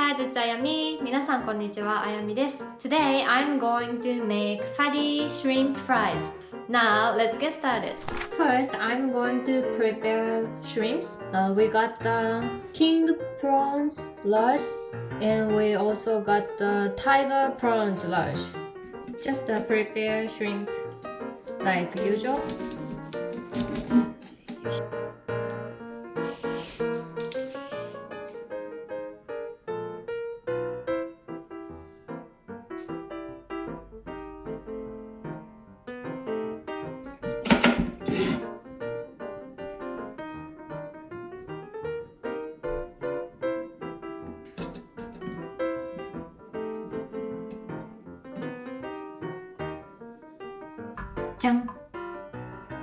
guys, it's Ayami. 皆さんこんにちは、あやみです。Today, I'm going to make fatty shrimp fries. Now, let's get started. First, I'm going to prepare shrimps. We got the king prawns large, and we also got the tiger prawns large. Just prepare shrimp like usual.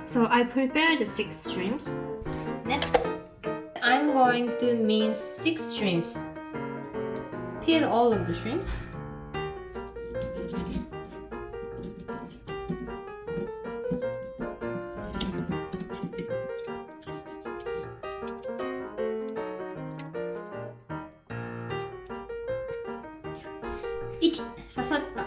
So I prepared 6 shrimps. Next, I'm going to mince 6 shrimps. Peel all of the shrimps.刺さった。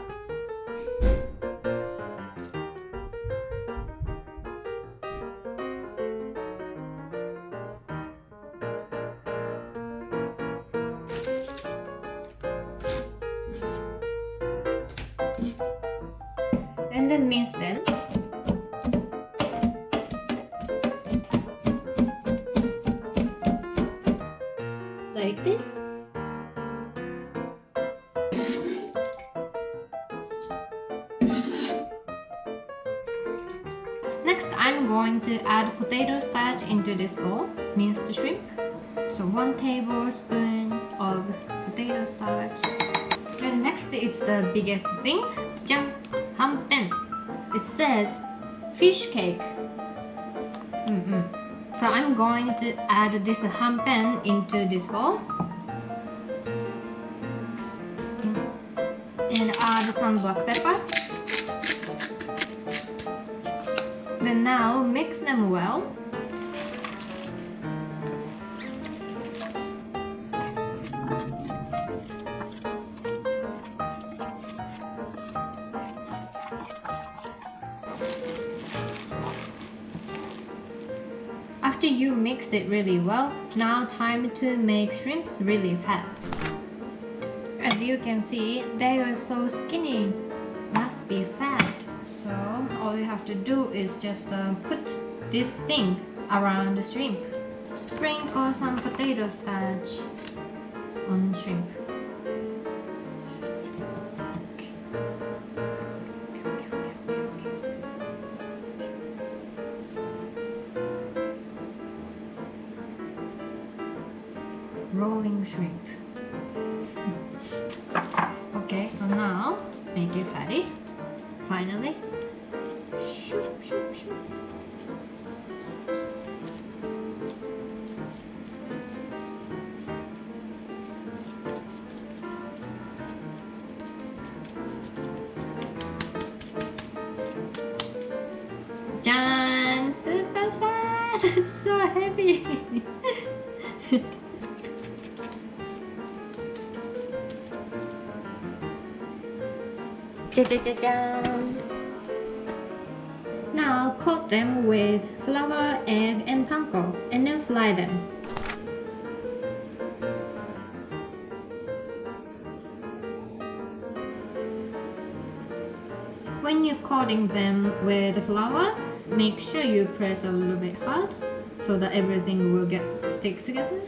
And then mince them. Like this. Next, I'm going to add potato starch into this bowl, minced shrimp. So 1 tablespoon of potato starch. Then next is the biggest thing. Hanpen. It says fish cake. So I'm going to add this hanpen into this bowl. And add some black pepper. Then now mix them well. After you mix it really well, now time to make shrimps really fat. As you can see, they are so skinny. Must be fat. So all you have to do is just put this thing around the shrimp. Sprinkle some potato starch on shrimp. Rolling shrimp. Okay, so now make it fatty. Finally. Jan! Super fat! It's so heavy! Now coat them with flour, egg, and panko, and then fry them. When you're coating them with flour, make sure you press a little bit hard so that everything will stick together.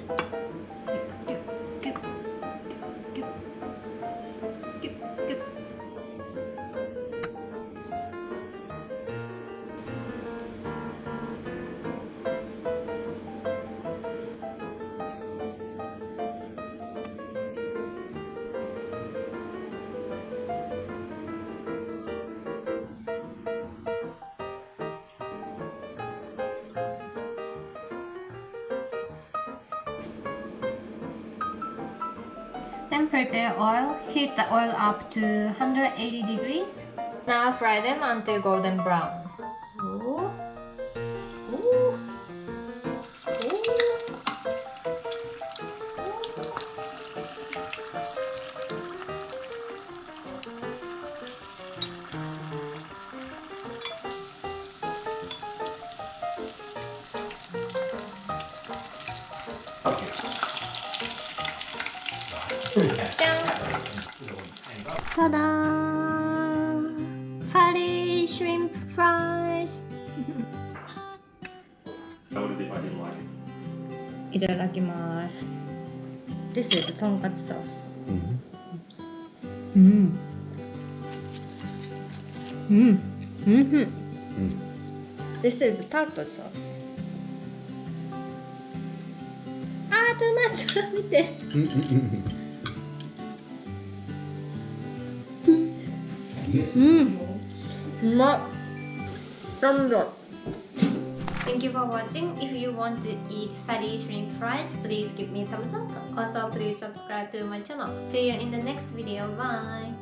Then prepare oil. Heat the oil up to 180 degrees. Now fry them until golden brown. Ooh. Ooh. Ooh. Ta-da! Fatty shrimp fries! いただきます。This is とんかつソース。This is tartar sauce. トゥーマッチ見て。うまっ。なんだ。Thank you for watching. If you want to eat fatty shrimp fries, please give me a thumbs up. Also, please subscribe to my channel. See you in the next video. Bye.